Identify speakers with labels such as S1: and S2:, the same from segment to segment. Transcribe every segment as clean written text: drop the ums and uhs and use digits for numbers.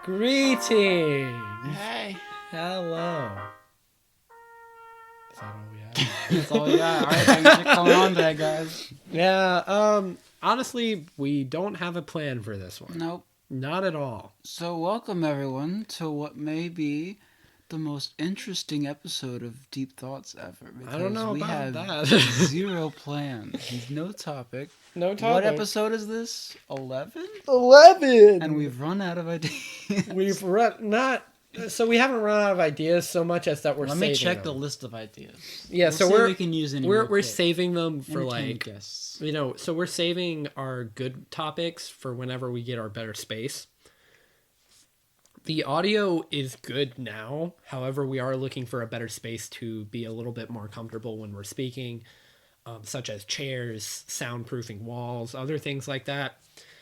S1: Greetings!
S2: Hey.
S1: Hello. Is that all we have?
S2: That's all we got. Alright, thanks for coming on today, guys.
S1: Yeah, honestly, we don't have a plan for this one.
S2: Nope.
S1: Not at all.
S2: So, welcome everyone to what may be the most interesting episode of Deep Thoughts ever.
S1: I don't know
S2: we
S1: about
S2: have
S1: that.
S2: zero plans, no topic.
S1: No topic.
S2: What episode is this? 11?
S1: 11!
S2: And we've run out of ideas.
S1: We've run, not... So we haven't run out of ideas so much as that we're
S2: Let
S1: saving
S2: me check the
S1: them.
S2: list of ideas.
S1: Yeah,
S2: We'll
S1: so
S2: see if
S1: we're...
S2: we can use any
S1: We're
S2: real quick.
S1: saving them for
S2: Entertain
S1: like...
S2: guests.
S1: You know, so we're saving our good topics for whenever we get our better space. The audio is good now. However, we are looking for a better space to be a little bit more comfortable when we're speaking, such as chairs, soundproofing walls, other things like that.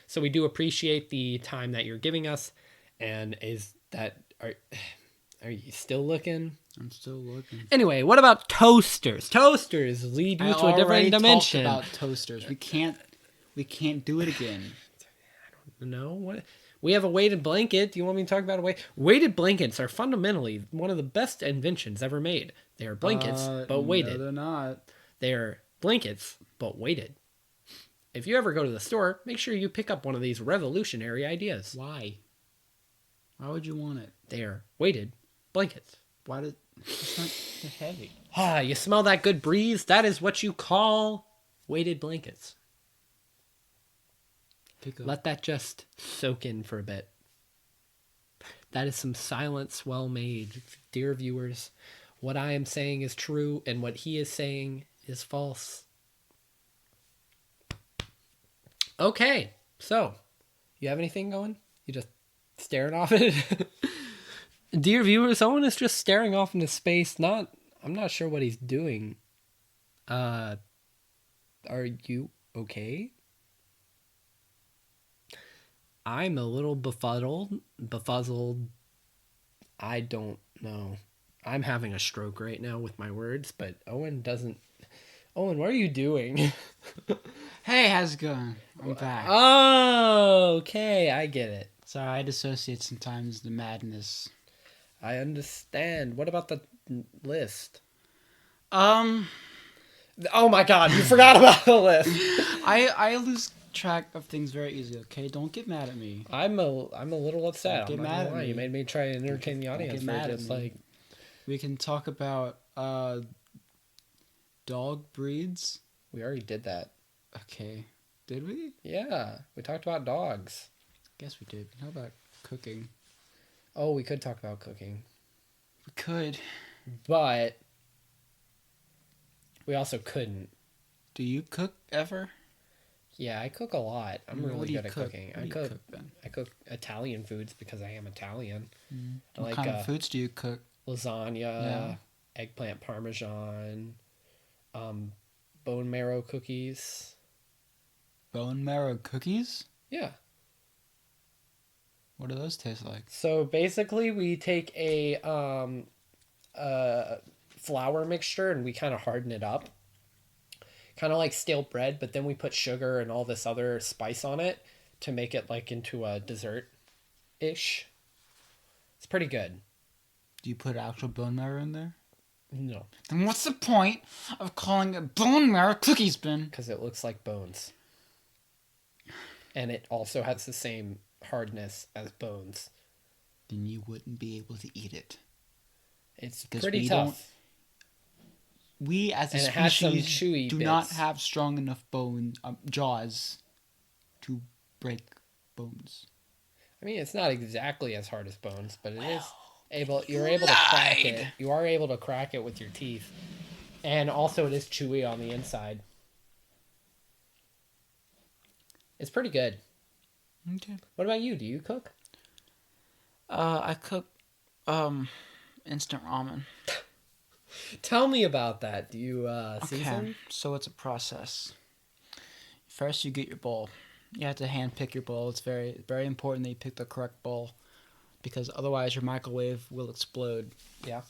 S1: So we do appreciate the time that you're giving us. And are you still looking?
S2: I'm still looking.
S1: Anyway, what about toasters? Toasters lead you to a different dimension.
S2: Talked about toasters. We can't do it again.
S1: No, what? We have a weighted blanket. Do you want me to talk about a weighted blankets are fundamentally one of the best inventions ever made. They are blankets, but weighted.
S2: No, they're not.
S1: They are blankets, but weighted. If you ever go to the store, make sure you pick up one of these revolutionary ideas.
S2: Why? Why would you want it?
S1: They are weighted blankets.
S2: Why did it's not they're heavy?
S1: Ah, you smell that good breeze? That is what you call weighted blankets.
S2: Pick up.
S1: Let that just soak in for a bit. That is some silence well made. Dear viewers, what I am saying is true and what he is saying is false. Okay, so, you have anything going? You just staring off it? Dear viewers, Owen is just staring off into space. I'm not sure what he's doing. Are you okay? I'm a little befuzzled. I don't know. I'm having a stroke right now with my words, but Owen doesn't. Owen, what are you doing?
S2: Hey, how's it going? I'm back.
S1: Oh, okay, I get it.
S2: Sorry, I dissociate sometimes the madness.
S1: I understand. What about the list?
S2: Um,
S1: Oh my god, you forgot about the list.
S2: I lose track of things very easily. Okay, don't get mad at me.
S1: I'm a little upset.
S2: Don't get
S1: I'm not
S2: mad
S1: gonna
S2: at
S1: lie.
S2: me.
S1: You made me try and entertain the
S2: Don't
S1: audience
S2: get
S1: for
S2: mad at
S1: just
S2: me.
S1: like
S2: We can talk about dog breeds.
S1: we already did that.
S2: Okay, did we?
S1: Yeah, we talked about dogs.
S2: Guess we did. How about cooking?
S1: Oh, we could talk about cooking,
S2: We could.
S1: but we also couldn't.
S2: Do you cook ever?
S1: Yeah, I cook a lot. I'm
S2: What
S1: really
S2: do you
S1: good at
S2: cook?
S1: cooking.
S2: What do you cook, Ben?
S1: I cook Italian foods because I am Italian. I
S2: What
S1: like
S2: kind of foods do you cook?
S1: lasagna,
S2: Yeah.
S1: eggplant parmesan, bone marrow cookies.
S2: Bone marrow cookies?
S1: Yeah.
S2: What do those taste like?
S1: So basically, we take a flour mixture and we kind of harden it up, kind of like stale bread. But then we put sugar and all this other spice on it to make it like into a dessert-ish. It's pretty good.
S2: Do you put actual bone marrow in there?
S1: No,
S2: Then what's the point of calling it bone marrow cookies, Ben?
S1: because it looks like bones, and it also has the same hardness as bones.
S2: Then you wouldn't be able to eat it.
S1: It's
S2: Because
S1: pretty
S2: we
S1: tough.
S2: We as a
S1: And it has some
S2: species
S1: chewy
S2: do
S1: bits.
S2: not have strong enough jaws to break bones.
S1: I mean, it's not exactly as hard as bones, but it is able. You're able to crack it. You are able to crack it with your teeth, and also it is chewy on the inside. It's pretty good.
S2: Okay.
S1: What about you? Do you cook?
S2: I cook instant ramen.
S1: Tell me about that. Do you season?
S2: Okay, so it's a process. First, you get your bowl. You have to hand pick your bowl. It's very, very important that you pick the correct bowl, because otherwise your microwave will explode.
S1: Yeah.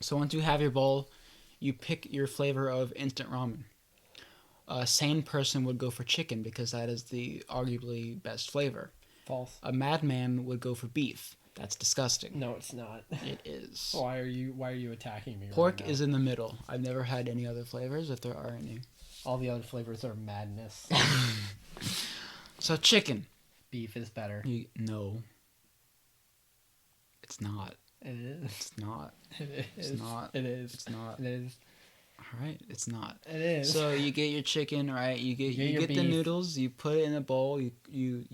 S2: So once you have your bowl, you pick your flavor of instant ramen. A sane person would go for chicken because that is the arguably best flavor.
S1: False.
S2: A madman would go for beef. That's disgusting.
S1: No, it's not.
S2: It is.
S1: Why are you attacking me?
S2: Pork
S1: right now?
S2: is in the middle. I've never had any other flavors, if there are any.
S1: All the other flavors are madness.
S2: So chicken.
S1: Beef is better.
S2: No. It's not.
S1: It is.
S2: It's not.
S1: It is.
S2: It's not.
S1: It is.
S2: It's not.
S1: It is.
S2: All right. It's not.
S1: It is.
S2: So you get your chicken, right? You get the
S1: beef.
S2: noodles. You put it in a bowl. You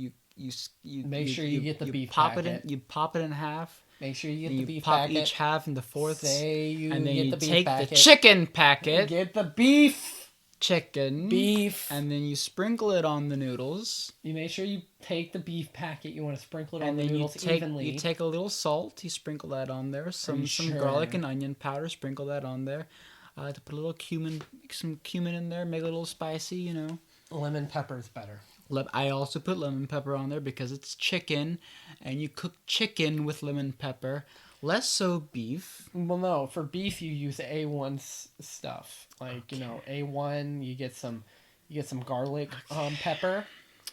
S1: Make sure you get the beef
S2: pop
S1: packet.
S2: it in. You pop it in half.
S1: Make sure you get
S2: And
S1: the
S2: you
S1: beef
S2: pop
S1: packet.
S2: each half into fourths.
S1: Say you
S2: and then
S1: get
S2: you
S1: the beef
S2: take
S1: packet.
S2: the chicken packet.
S1: Get the beef.
S2: Chicken.
S1: Beef.
S2: And then you sprinkle it on the noodles.
S1: You make sure you take the beef packet. You want to sprinkle it on
S2: And
S1: the
S2: then
S1: noodles evenly.
S2: you take a little salt. You sprinkle that on there. Some
S1: sure?
S2: garlic and onion powder. Sprinkle that on there. I like to put a little some cumin in there. Make it a little spicy. You know.
S1: Lemon pepper is better.
S2: I also put lemon pepper on there because it's chicken, and you cook chicken with lemon pepper. Less so beef.
S1: Well, no, for beef you use A1 stuff. Like A1. You get some garlic pepper.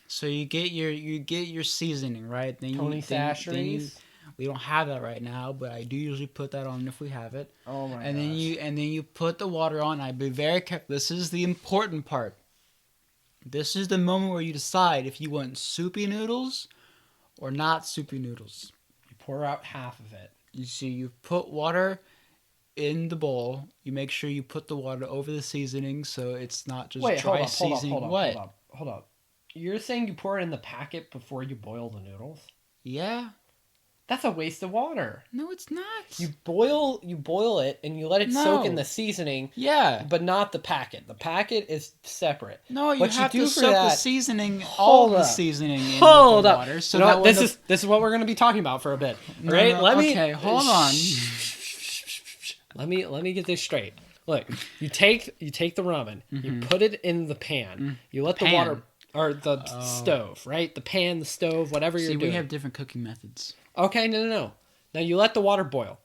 S2: So you get your seasoning, right? Then
S1: Tony Chachere's.
S2: We don't have that right now, but I do usually put that on if we have it.
S1: Oh my gosh.
S2: And then you put the water on. I'd be very careful. This is the important part. This is the moment where you decide if you want soupy noodles or not soupy noodles.
S1: You pour out half of it.
S2: You see, you put water in the bowl. You make sure you put the water over the seasoning so it's not just dry seasoning.
S1: Hold up. You're saying you pour it in the packet before you boil the noodles?
S2: Yeah.
S1: That's a waste of water.
S2: No, it's not.
S1: You boil it and you let it soak in the seasoning.
S2: Yeah.
S1: But not the packet. The packet is separate.
S2: No, you
S1: What
S2: have
S1: you do
S2: to
S1: for
S2: soak the
S1: that-
S2: seasoning,
S1: Hold
S2: all the
S1: up.
S2: seasoning in
S1: Hold
S2: the
S1: up.
S2: water. So
S1: You know
S2: that
S1: what?
S2: when
S1: This is what we're going to be talking about for a bit.
S2: No,
S1: Right?
S2: no,
S1: Let me.
S2: okay, hold on.
S1: Let me get this straight. Look, you take the ramen, you put it in the pan, you let the
S2: Pan.
S1: water or the stove, right? The pan, the stove, whatever you're
S2: See,
S1: doing.
S2: we have different cooking methods.
S1: Okay, no. Now you let the water boil.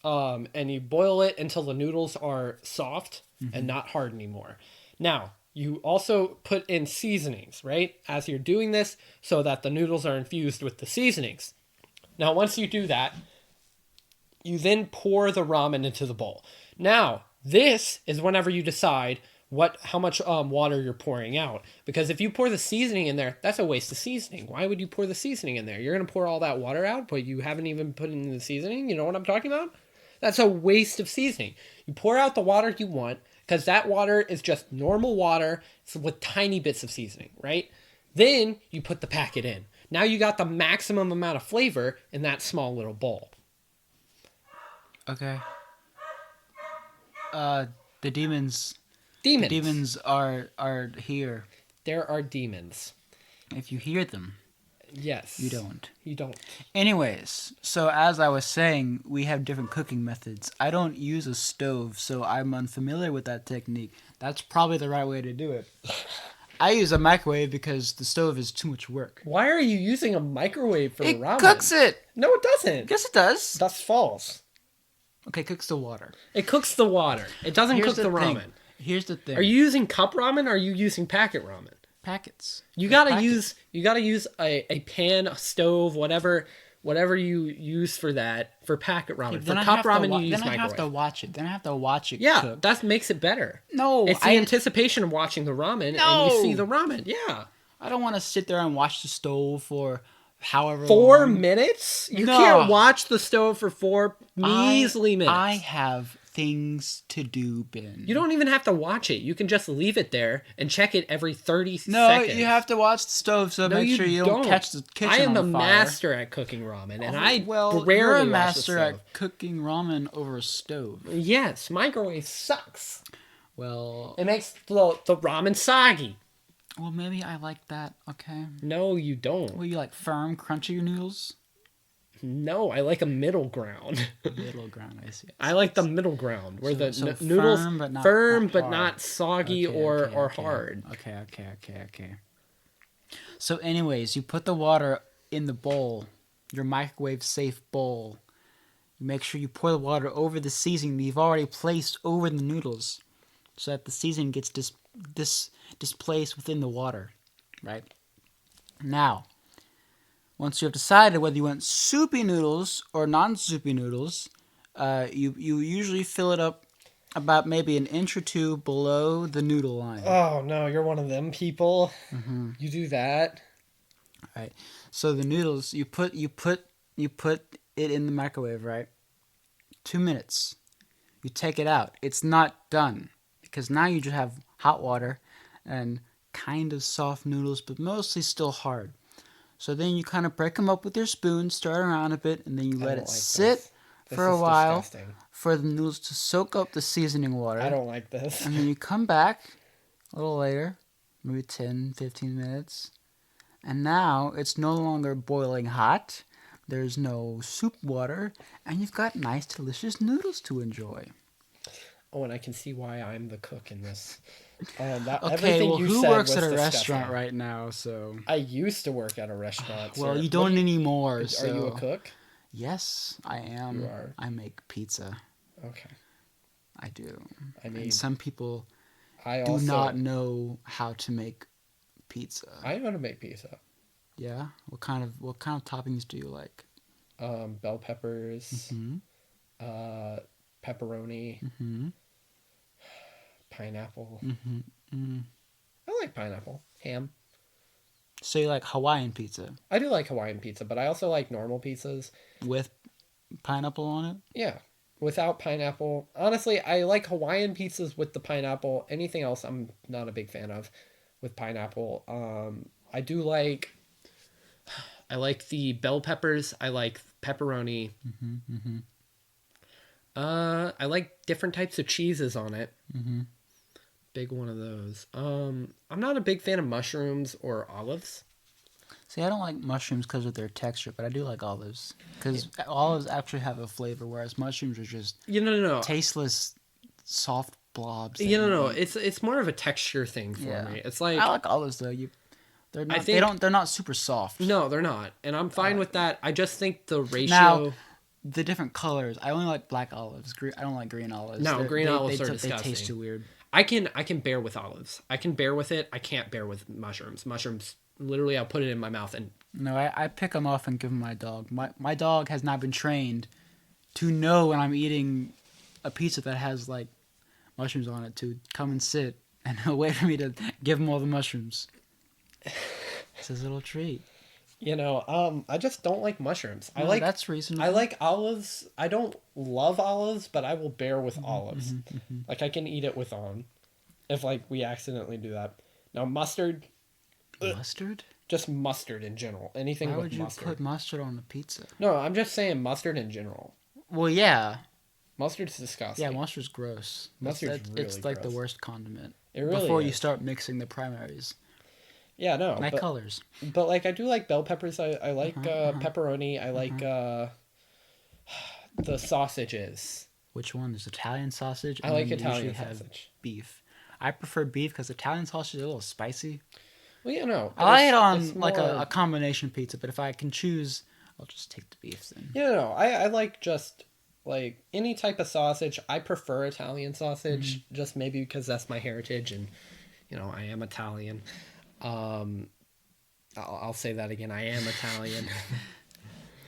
S1: And you boil it until the noodles are soft and not hard anymore. Now, you also put in seasonings, right? As you're doing this so that the noodles are infused with the seasonings. Now, once you do that, you then pour the ramen into the bowl. Now, this is whenever you decide how much water you're pouring out. Because if you pour the seasoning in there, that's a waste of seasoning. Why would you pour the seasoning in there? You're going to pour all that water out, but you haven't even put in the seasoning? You know what I'm talking about? That's a waste of seasoning. You pour out the water you want, because that water is just normal water with tiny bits of seasoning, right? Then you put the packet in. Now you got the maximum amount of flavor in that small little bowl.
S2: Okay. The demons.
S1: Demons.
S2: The demons are here.
S1: There are demons.
S2: If you hear them,
S1: Yes.
S2: you don't.
S1: You don't.
S2: Anyways, so as I was saying, we have different cooking methods. I don't use a stove, so I'm unfamiliar with that technique. That's probably the right way to do it. I use a microwave because the stove is too much work.
S1: Why are you using a microwave for
S2: It
S1: ramen?
S2: cooks it!
S1: No, it doesn't.
S2: Yes, it does.
S1: That's false.
S2: Okay, cooks the water.
S1: It cooks the water. It doesn't
S2: Here's
S1: cook the
S2: thing.
S1: ramen.
S2: Here's the thing.
S1: Are you using cup ramen or are you using packet ramen?
S2: Packets?
S1: You gotta
S2: Packets.
S1: use a pan, a stove, whatever you use for that for packet ramen. For
S2: Then I
S1: cup
S2: have to
S1: ramen,
S2: wa-
S1: you use
S2: Then I have to
S1: microwave.
S2: watch it. Then I have to watch it
S1: Yeah,
S2: cook.
S1: that makes it better.
S2: No,
S1: It's the anticipation of watching the ramen and you see
S2: No.
S1: the ramen. Yeah.
S2: I don't want to sit there and watch the stove for however
S1: 4
S2: long.
S1: minutes? You
S2: No.
S1: can't watch the stove for 4 measly minutes.
S2: I have things to do, Ben.
S1: You don't even have to watch it. You can just leave it there and check it every 30
S2: No,
S1: seconds.
S2: you have to watch the stove so
S1: No,
S2: make sure you don't catch the kitchen
S1: I am
S2: on
S1: a
S2: fire.
S1: master at cooking ramen, and I
S2: well,
S1: rarely
S2: you're a
S1: watch
S2: master
S1: the stove.
S2: at cooking ramen over a stove.
S1: Yes, microwave sucks.
S2: Well,
S1: It makes the ramen soggy.
S2: maybe I like that. Okay.
S1: No, you don't.
S2: Well, you like firm, crunchy noodles?
S1: No, I like a middle ground.
S2: Middle ground, I see.
S1: I like the middle ground where the
S2: So
S1: noodles
S2: firm, but not
S1: but not
S2: hard.
S1: soggy
S2: Okay,
S1: or
S2: okay.
S1: hard.
S2: Okay. So, anyways, you put the water in the bowl, your microwave-safe bowl. You make sure you pour the water over the seasoning that you've already placed over the noodles, so that the seasoning gets displaced within the water, right? Now, once you have decided whether you want soupy noodles or non-soupy noodles, you usually fill it up about maybe an inch or two below the noodle line.
S1: Oh no, you're one of them people. You do that.
S2: Right. So the noodles you put it in the microwave, right? 2 minutes. You take it out. It's not done because now you just have hot water and kind of soft noodles, but mostly still hard. So then you kind of break them up with your spoon, stir it around a bit, and then you
S1: I
S2: let
S1: don't
S2: it
S1: like
S2: sit
S1: this
S2: for a
S1: is
S2: while
S1: disgusting.
S2: for the noodles to soak up the seasoning water.
S1: I don't like this.
S2: And then you come back a little later, maybe 10, 15 minutes, and now it's no longer boiling hot. There's no soup water, and you've got nice, delicious noodles to enjoy.
S1: Oh, and I can see why I'm the cook in this.
S2: Okay,
S1: everything
S2: well,
S1: you
S2: who
S1: said
S2: works
S1: was
S2: at a
S1: disgusting.
S2: restaurant right now? So,
S1: I used to work at a restaurant.
S2: well,
S1: sir.
S2: you
S1: What
S2: don't
S1: do
S2: anymore.
S1: Are
S2: So,
S1: you a cook?
S2: yes, I am.
S1: You are.
S2: I make pizza.
S1: Okay.
S2: I do.
S1: I
S2: And
S1: need.
S2: some people
S1: I
S2: do
S1: also.
S2: not know how to make pizza.
S1: I know how to make pizza.
S2: Yeah. What kind of toppings do you like?
S1: Bell peppers,
S2: Hmm.
S1: pepperoni,
S2: Hmm.
S1: pineapple.
S2: Hmm. Mm.
S1: I like pineapple. Ham.
S2: So you like Hawaiian pizza
S1: I do like Hawaiian pizza, but I also like normal pizzas.
S2: with pineapple on it?
S1: Yeah. Without pineapple. Honestly, I like Hawaiian pizzas with the pineapple. Anything else I'm not a big fan of with pineapple. I do like I like the bell peppers. I like pepperoni.
S2: Mm-hmm. Mm-hmm.
S1: I like different types of cheeses on it.
S2: Mm-hmm.
S1: Big one of those. I'm not a big fan of mushrooms or olives.
S2: See, I don't like mushrooms because of their texture, but I do like olives because olives actually have a flavor, whereas mushrooms are just
S1: No.
S2: tasteless, soft blobs. that
S1: No.
S2: you eat.
S1: It's more of a texture thing for
S2: Yeah.
S1: me. It's like
S2: I like olives though. They're not.
S1: think-
S2: They're not super soft.
S1: no, they're not, and I'm fine with that. I just think the ratio.
S2: Now, the different colors. I only like black olives. I don't like green olives.
S1: No, green olives are
S2: They
S1: disgusting.
S2: taste too weird.
S1: I can bear with olives. I can bear with it. I can't bear with mushrooms. Mushrooms, literally, I'll put it in my mouth and
S2: No, I pick them off and give them my dog. My dog has not been trained to know when I'm eating a pizza that has like mushrooms on it to come and sit and wait for me to give him all the mushrooms. It's his little treat.
S1: I just don't like mushrooms.
S2: No, that's reasonable.
S1: I like olives. I don't love olives, but I will bear with olives. Like I can eat it with on, if like we accidentally do that. Now mustard,
S2: Mustard?
S1: just mustard in general. Anything
S2: Why
S1: with
S2: would you
S1: mustard.
S2: put mustard on a pizza?
S1: No, I'm just saying mustard in general.
S2: Well, yeah.
S1: Mustard's disgusting.
S2: Yeah, mustard's gross.
S1: Mustard's
S2: It's
S1: really
S2: like the
S1: gross.
S2: worst condiment.
S1: It really
S2: Before you
S1: is.
S2: start mixing the primaries.
S1: Yeah, no.
S2: My
S1: but,
S2: colors.
S1: but like I do like bell peppers. I like pepperoni. I like the sausages.
S2: Which one? There's Italian sausage.
S1: I
S2: and
S1: like
S2: then you
S1: Italian
S2: usually have
S1: sausage.
S2: beef. I prefer beef because Italian sausage is a little spicy.
S1: Well, yeah, no.
S2: I like it
S1: it's
S2: on like
S1: more-
S2: a combination pizza, but if I can choose, I'll just take the beef then.
S1: Yeah, no. I like just like any type of sausage. I prefer Italian sausage, just maybe because that's my heritage, and I am Italian. I'll say that again. I am Italian.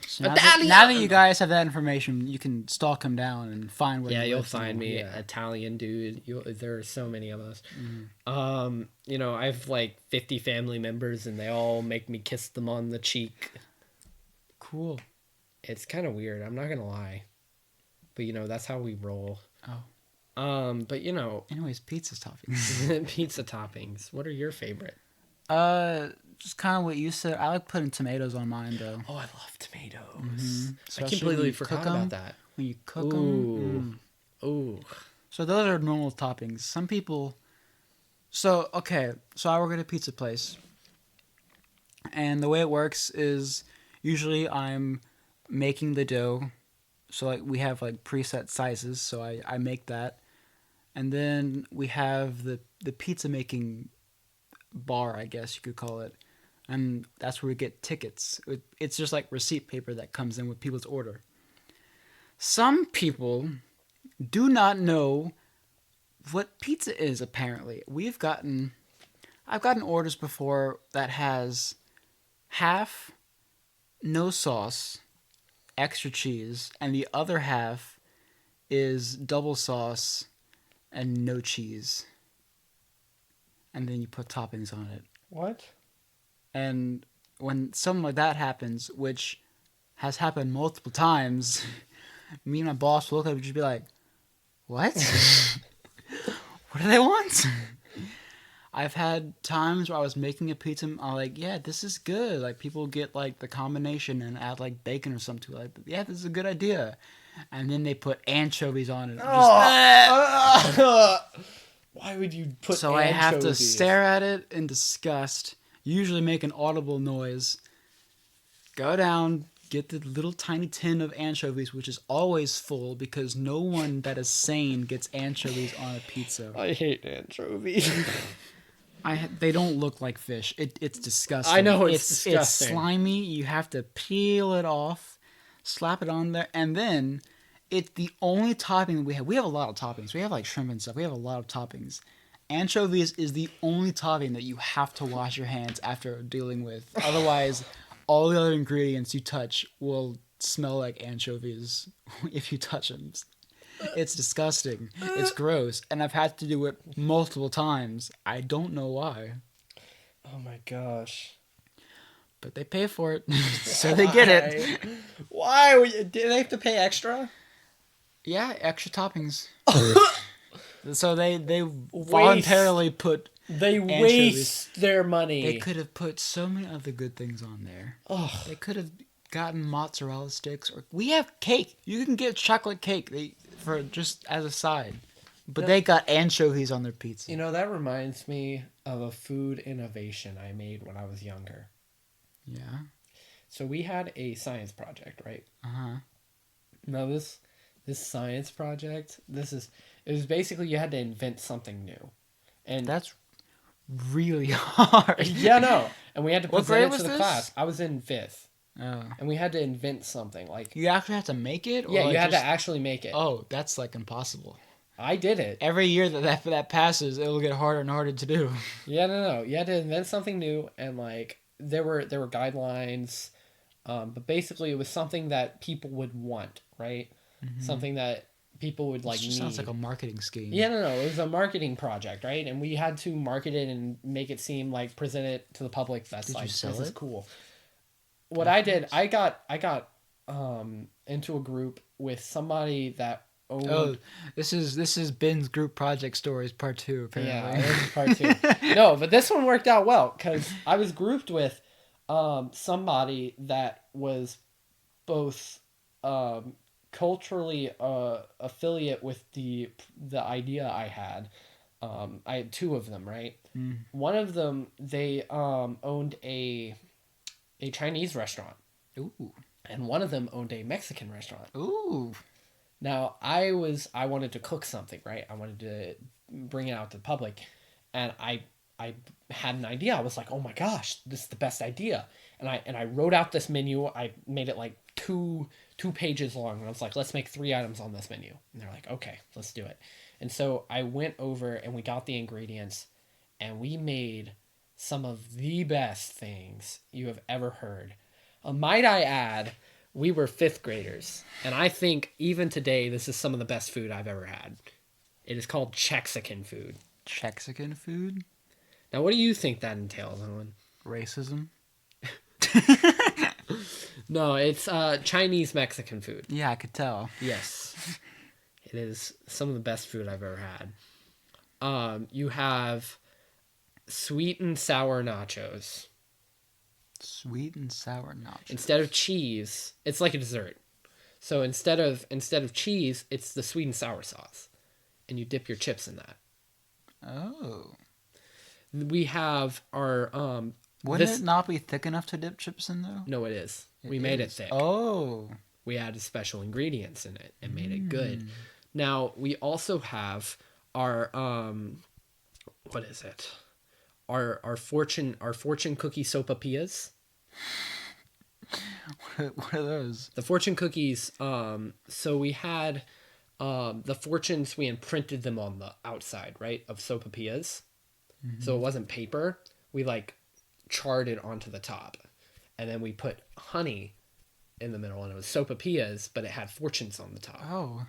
S2: So now that you guys have that information, you can stalk him down and find where
S1: Yeah,
S2: he
S1: you'll
S2: lives
S1: find
S2: and-
S1: me
S2: yeah.
S1: Italian dude. There are so many of us. I have like 50 family members, and they all make me kiss them on the cheek.
S2: Cool.
S1: It's kind of weird. I'm not gonna lie, but that's how we roll.
S2: Oh.
S1: But
S2: Anyways, pizza toppings.
S1: pizza toppings. What are your favorite?
S2: Just kind of what you said. I like putting tomatoes on mine though.
S1: Oh, I love tomatoes. I
S2: Especially when
S1: completely
S2: you
S1: forgot
S2: cook 'em.
S1: about that.
S2: When you cook them.
S1: Ooh.
S2: So those are normal toppings. Some people. So okay, so I work at a pizza place, and the way it works is usually I'm making the dough. So like we have like preset sizes, so I make that, and then we have the pizza making bar, I guess you could call it, and that's where we get tickets. It's just like receipt paper that comes in with people's order. Some people do not know what pizza is. Apparently, I've gotten orders before that has half no sauce, extra cheese, and the other half is double sauce and no cheese. And then you put toppings on it.
S1: What?
S2: And when something like that happens, which has happened multiple times, me and my boss will look at it and just be like, what? What do they want? I've had times where I was making a pizza, I'm like, yeah, this is good. Like, people get, like, the combination and add, like, bacon or something. Like, yeah, this is a good idea. And then they put anchovies on it.
S1: Why would you put
S2: So
S1: anchovies?
S2: I have to stare at it in disgust, usually make an audible noise, go down, get the little tiny tin of anchovies, which is always full because no one that is sane gets anchovies on a pizza.
S1: I hate anchovies.
S2: They don't look like fish. It's disgusting.
S1: I know it's disgusting.
S2: It's slimy. You have to peel it off, slap it on there, and then it's the only topping that we have. We have a lot of toppings. We have like shrimp and stuff. We have a lot of toppings. Anchovies is the only topping that you have to wash your hands after dealing with. Otherwise, all the other ingredients you touch will smell like anchovies if you touch them. It's disgusting. It's gross. And I've had to do it multiple times. I don't know why.
S1: Oh my gosh.
S2: But they pay for it. So they get it.
S1: Why? Did they have to pay extra?
S2: Yeah, extra toppings. So they voluntarily put
S1: They
S2: anchovies.
S1: waste their money.
S2: They could have put so many other good things on there.
S1: Ugh.
S2: They could have gotten mozzarella sticks. Or we have cake. You can get chocolate cake for just as a side. But they got anchovies on their pizza.
S1: You know, that reminds me of a food innovation I made when I was younger.
S2: Yeah.
S1: So we had a science project, right?
S2: Uh-huh.
S1: Now this science project, it was basically you had to invent something new. And
S2: That's really hard.
S1: yeah, no. And we had to
S2: What
S1: present
S2: grade
S1: it
S2: was
S1: to the
S2: this?
S1: class. I was in 5th.
S2: Oh.
S1: And we had to invent something like
S2: You actually have to make it? Or
S1: yeah, you
S2: like
S1: had
S2: just...
S1: to actually make it.
S2: Oh, that's like impossible.
S1: I did it.
S2: Every year that passes, it'll get harder and harder to do.
S1: Yeah, no. You had to invent something new, and like there were guidelines, but basically it was something that people would want, right? Mm-hmm. Something that people would like.
S2: It
S1: need.
S2: sounds like a marketing scheme.
S1: Yeah, no. It was a marketing project, right? And we had to market it and make it seem like present it to the public. That's
S2: Did
S1: like
S2: you sell
S1: this is
S2: it?
S1: cool. What I did, I got into a group with somebody that owned.
S2: Oh, this is Ben's group project stories part 2 apparently.
S1: Yeah, this is part 2. No, but this one worked out well because I was grouped with somebody that was both culturally affiliate with the idea I had. I had 2 of them, right? Mm. One of them, they owned a Chinese restaurant.
S2: Ooh.
S1: And one of them owned a Mexican restaurant.
S2: Ooh.
S1: Now, I wanted to cook something, right? I wanted to bring it out to the public. And I had an idea. I was like, oh my gosh, this is the best idea. And I wrote out this menu. I made it like two pages long. And I was like, let's make 3 items on this menu. And they're like, okay, let's do it. And so I went over and we got the ingredients. And we made some of the best things you have ever heard. Might I add, we were 5th graders, and I think even today this is some of the best food I've ever had. It is called Chexican food.
S2: Chexican food?
S1: Now, what do you think that entails, Owen?
S2: Racism?
S1: No, it's Chinese Mexican food.
S2: Yeah, I could tell.
S1: Yes. It is some of the best food I've ever had. You have sweet and sour nachos.
S2: Sweet and sour nachos.
S1: Instead of cheese, it's like a dessert. So instead of cheese, it's the sweet and sour sauce, and you dip your chips in that.
S2: Oh.
S1: We have our
S2: Wouldn't it not be thick enough to dip chips in though?
S1: No, it is. We made it thick.
S2: Oh.
S1: We added special ingredients in it and made it good. Now we also have our what is it? Our fortune cookie sopapillas.
S2: What are those?
S1: The fortune cookies. So we had the fortunes. We imprinted them on the outside, right, of sopapillas. Mm-hmm. So it wasn't paper. We like charred it onto the top, and then we put honey in the middle, and it was sopapillas, but it had fortunes on the top.
S2: Oh.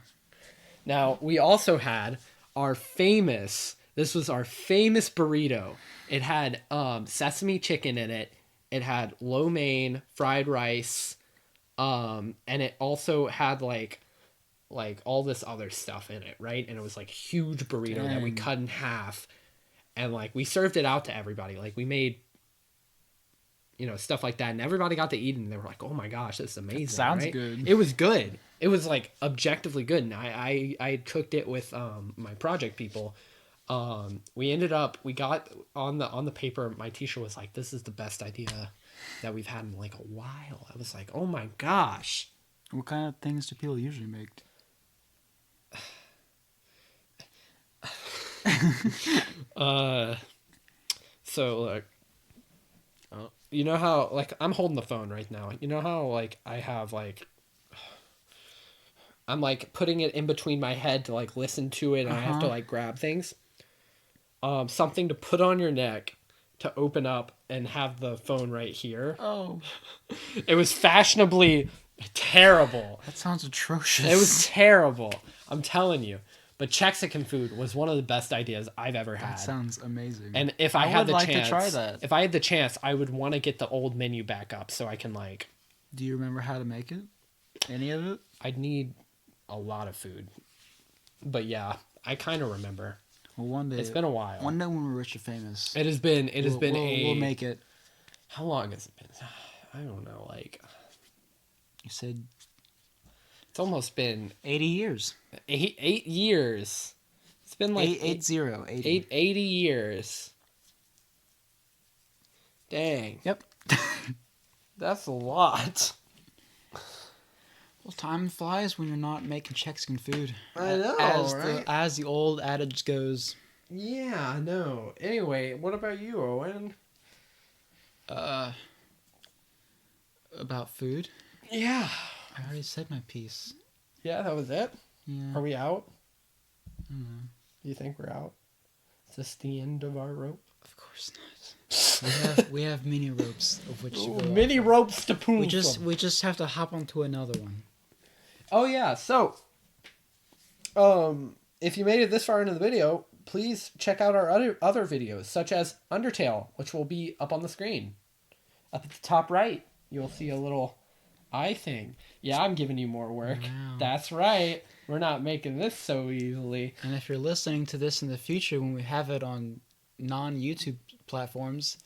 S1: Now, we also had our famous, this was our famous burrito. It had sesame chicken in it. It had lo mein, fried rice, and it also had like all this other stuff in it, right? And it was like a huge burrito that we
S2: Dang.
S1: cut in half, and like we served it out to everybody. Like we made, stuff like that, and everybody got to eat it, and they were like, "Oh my gosh, this is amazing!"
S2: Sounds
S1: right?
S2: good.
S1: It was good. It was like objectively good, and I cooked it with my project people. We got on the paper. My teacher was like, "This is the best idea that we've had in like a while." I was like, "Oh my gosh."
S2: What kind of things do people usually make?
S1: So like, you know how like I'm holding the phone right now. You know how like I have like, I'm like putting it in between my head to like listen to it, and I have to like grab things. Something to put on your neck to open up and have the phone right here.
S2: Oh.
S1: It was fashionably terrible.
S2: That sounds atrocious.
S1: It was terrible. I'm telling you. But Chexican food was one of the best ideas I've ever had.
S2: That sounds amazing.
S1: And if I had
S2: would
S1: the
S2: like
S1: chance,
S2: to try that.
S1: if I had the chance, I would want to get the old menu back up so I can like.
S2: Do you remember how to make it? Any of it?
S1: I'd need a lot of food, but yeah, I kind of remember.
S2: Well, one day.
S1: It's been a while.
S2: One day when we're rich and famous.
S1: It has been. It has been a.
S2: We'll make it.
S1: How long has it been? I don't know. Like.
S2: You said.
S1: It's almost been
S2: 80 years.
S1: 8 years. It's been like 80 years. Dang.
S2: Yep.
S1: That's a lot.
S2: Well, time flies when you're not making Chexican food.
S1: I know, right?
S2: As the old adage goes.
S1: Yeah, I know. Anyway, what about you, Owen?
S2: About food?
S1: Yeah.
S2: I already said my piece.
S1: Yeah, that was it?
S2: Yeah.
S1: Are we out?
S2: I don't know.
S1: You think we're out? Is this the end of our rope?
S2: Of course not. we have mini ropes of which to go
S1: Mini
S2: off.
S1: ropes to pull
S2: We just have to hop onto another one.
S1: Oh yeah, so if you made it this far into the video, please check out our other videos, such as Undertale, which will be up on the screen. Up at the top right, you'll see a little eye thing. Yeah, I'm giving you more work.
S2: Wow.
S1: That's right. We're not making this so easily.
S2: And if you're listening to this in the future when we have it on non-YouTube platforms,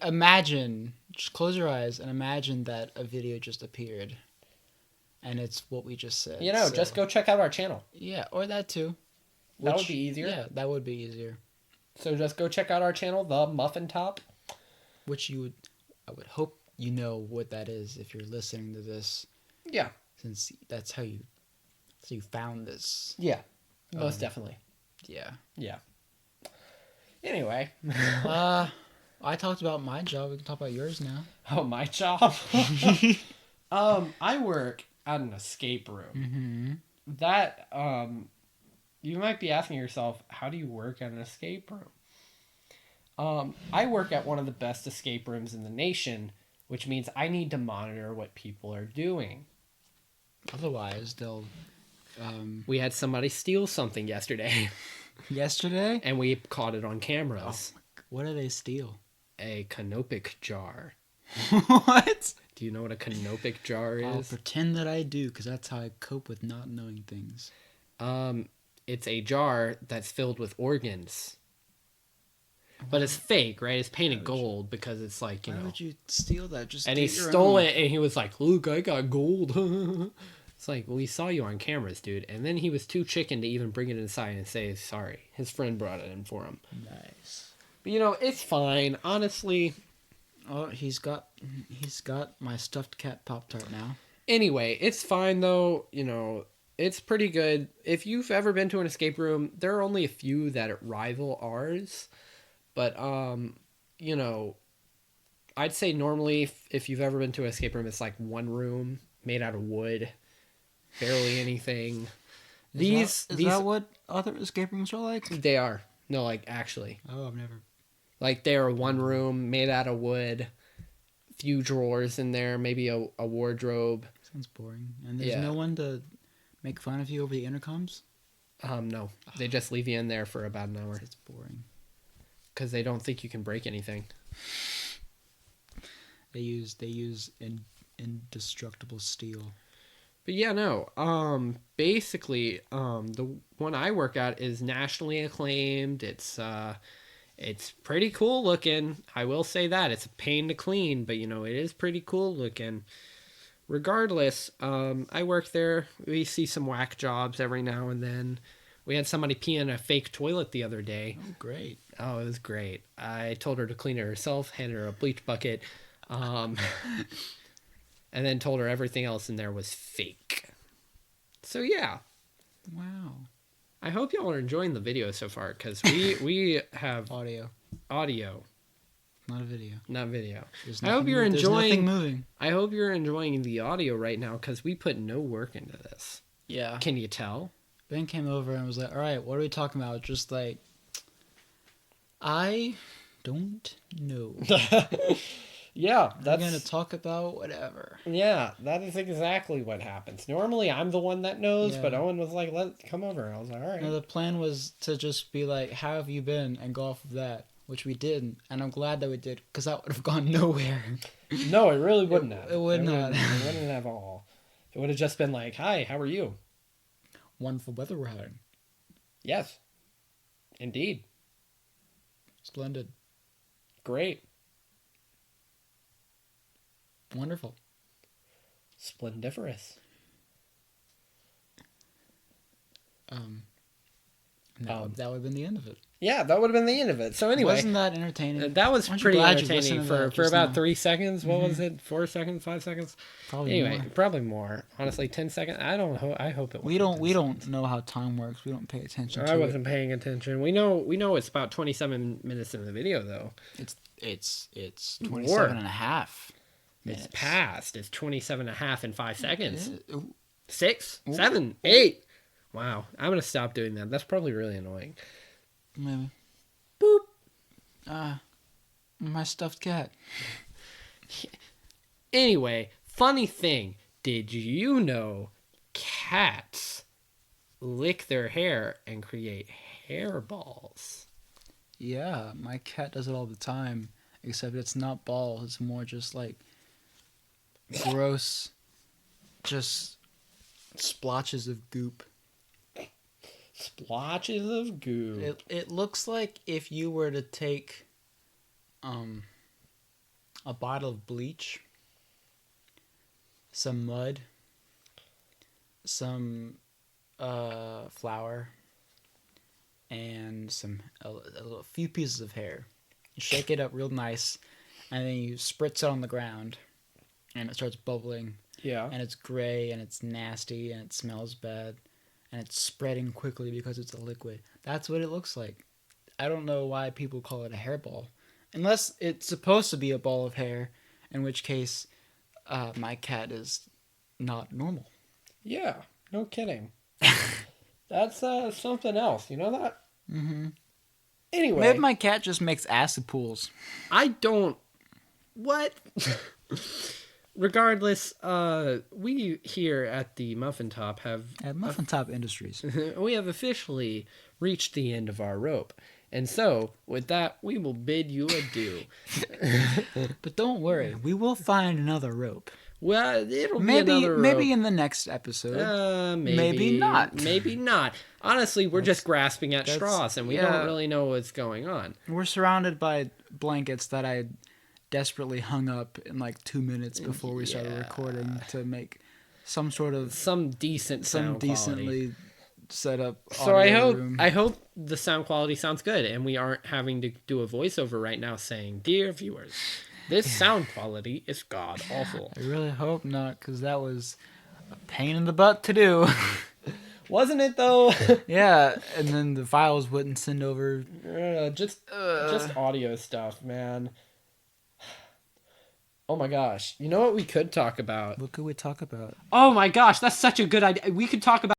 S2: imagine, just close your eyes and imagine that a video just appeared. And it's what we just said.
S1: Just go check out our channel.
S2: Yeah, or that too.
S1: That would be easier.
S2: Yeah, that would be easier.
S1: So just go check out our channel, The Muffin Top.
S2: Which I would hope you know what that is if you're listening to this.
S1: Yeah.
S2: Since that's how you found this.
S1: Yeah. Most definitely.
S2: Yeah.
S1: Yeah. Anyway.
S2: I talked about my job. We can talk about yours now.
S1: Oh, my job? I work at an escape room.
S2: Mm-hmm.
S1: That, you might be asking yourself, how do you work at an escape room? I work at one of the best escape rooms in the nation, which means I need to monitor what people are doing.
S2: Otherwise, they'll...
S1: We had somebody steal something yesterday.
S2: Yesterday?
S1: And we caught it on cameras.
S2: Oh, what did they steal?
S1: A canopic jar.
S2: What?
S1: Do you know what a canopic jar is?
S2: I'll pretend that I do, because that's how I cope with not knowing things.
S1: It's a jar that's filled with organs. But it's fake, right? It's painted gold because it's like,
S2: Why
S1: know.
S2: would you steal that? Just
S1: And
S2: get
S1: he
S2: your
S1: stole
S2: own.
S1: it, and he was like, "Look, I got gold." It's like, we saw you on cameras, dude. And then he was too chicken to even bring it inside and say sorry. His friend brought it in for him.
S2: Nice.
S1: But it's fine. Honestly.
S2: Oh, he's got my stuffed cat Pop-Tart now.
S1: Anyway, it's fine though. It's pretty good. If you've ever been to an escape room, there are only a few that rival ours. But, I'd say normally if you've ever been to an escape room, it's like one room made out of wood. Barely anything.
S2: Is that what other escape rooms are like?
S1: They are. No, like, actually.
S2: Oh, I've never
S1: Like they're one room made out of wood, few drawers in there, maybe a wardrobe.
S2: Sounds boring. And there's
S1: Yeah.
S2: no one to make fun of you over the intercoms?
S1: No, they just leave you in there for about an hour
S2: It's boring.
S1: because they don't think you can break anything.
S2: They use indestructible steel.
S1: But yeah, no. Basically, the one I work at is nationally acclaimed. It's pretty cool looking. I will say that it's a pain to clean, but it is pretty cool looking. Regardless, I work there. We see some whack jobs every now and then. We had somebody pee in a fake toilet the other day.
S2: Oh, great.
S1: Oh, it was great. I told her to clean it herself, handed her a bleach bucket, and then told her everything else in there was fake. So yeah,
S2: Wow.
S1: I hope y'all are enjoying the video so far because we have
S2: Audio,
S1: audio,
S2: not a video.
S1: not video.
S2: There's
S1: I hope
S2: nothing-
S1: you're
S2: there's nothing
S1: enjoying.
S2: moving.
S1: I hope you're enjoying the audio right now because we put no work into this.
S2: Yeah.
S1: Can you tell?
S2: Ben came over and was like, "All right, what are we talking about?" Just like, I don't know.
S1: Yeah,
S2: I'm gonna talk about whatever.
S1: Yeah, that is exactly what happens. Normally, I'm the one that knows,
S2: Yeah.
S1: but Owen was like, come over." I was like, all right.
S2: No, the plan was to just be like, "How have you been?" and go off of that, which we didn't, and I'm glad that we did because that would have gone nowhere.
S1: No, it really wouldn't have.
S2: it would not.
S1: It wouldn't have all. It would have just been like, hi, how are you?
S2: Wonderful weather we're having.
S1: Yes. Indeed.
S2: Splendid.
S1: Great.
S2: Wonderful.
S1: Splendiferous.
S2: That would have been the end of it.
S1: Yeah, that would have been the end of it. So anyway,
S2: Wasn't that entertaining?
S1: that was
S2: Aren't you
S1: pretty
S2: glad you listened
S1: entertaining
S2: to that
S1: for
S2: just
S1: about
S2: now?
S1: 3 seconds. What was it? 4 seconds? 5 seconds?
S2: Probably
S1: Anyway,
S2: more.
S1: probably more. Honestly, 10 seconds. I don't know. I hope it.
S2: We don't know how time works. We don't pay attention to
S1: I
S2: it.
S1: wasn't paying attention. We know it's about 27 minutes in the video though.
S2: It's 27 and a half minutes.
S1: It's past. It's 27 and a half in 5 seconds.
S2: Ooh,
S1: 6, 7, 8. Wow. I'm going to stop doing that. That's probably really annoying.
S2: maybe.
S1: Boop.
S2: My stuffed cat.
S1: Anyway, funny thing. Did you know cats lick their hair and create hairballs?
S2: Yeah, my cat does it all the time. Except it's not balls. It's more just like gross, just splotches of goop.
S1: Splotches of goo.
S2: It looks like if you were to take a bottle of bleach, some mud, some flour, and a few pieces of hair. You shake it up real nice, and then you spritz it on the ground, and it starts bubbling,
S1: Yeah.
S2: and it's gray, and it's nasty, and it smells bad, and it's spreading quickly because it's a liquid. That's what it looks like. I don't know why people call it a hairball. Unless it's supposed to be a ball of hair, in which case my cat is not normal.
S1: Yeah. No kidding. That's something else. You know that?
S2: Mm-hmm.
S1: Anyway.
S2: Maybe my cat just makes acid pools.
S1: I don't. What? Regardless, we here at the Muffin Top have
S2: At Muffin Top Industries.
S1: we have officially reached the end of our rope, and so with that, we will bid you adieu.
S2: But don't worry, we will find another rope.
S1: Well, it'll
S2: Maybe
S1: be another
S2: maybe
S1: rope.
S2: in the next episode.
S1: Maybe,
S2: maybe not.
S1: Maybe not. Honestly, we're just grasping at
S2: that's-
S1: straws, and we
S2: yeah.
S1: don't really know what's going on.
S2: We're surrounded by blankets that I desperately hung up in like 2 minutes before we started
S1: Yeah.
S2: recording to make some sort of
S1: Some decent sound quality.
S2: decently set up.
S1: So I
S2: audio
S1: hope
S2: room.
S1: I hope the sound quality sounds good, and we aren't having to do a voiceover right now saying, "Dear viewers, this sound quality is god awful."
S2: I really hope not, because that was a pain in the butt to do.
S1: Wasn't it though?
S2: Yeah, and then the files wouldn't send over.
S1: Just audio stuff, man. Oh my gosh! You know what we could talk about?
S2: What could we talk about?
S1: Oh my gosh, that's such a good idea. We could talk about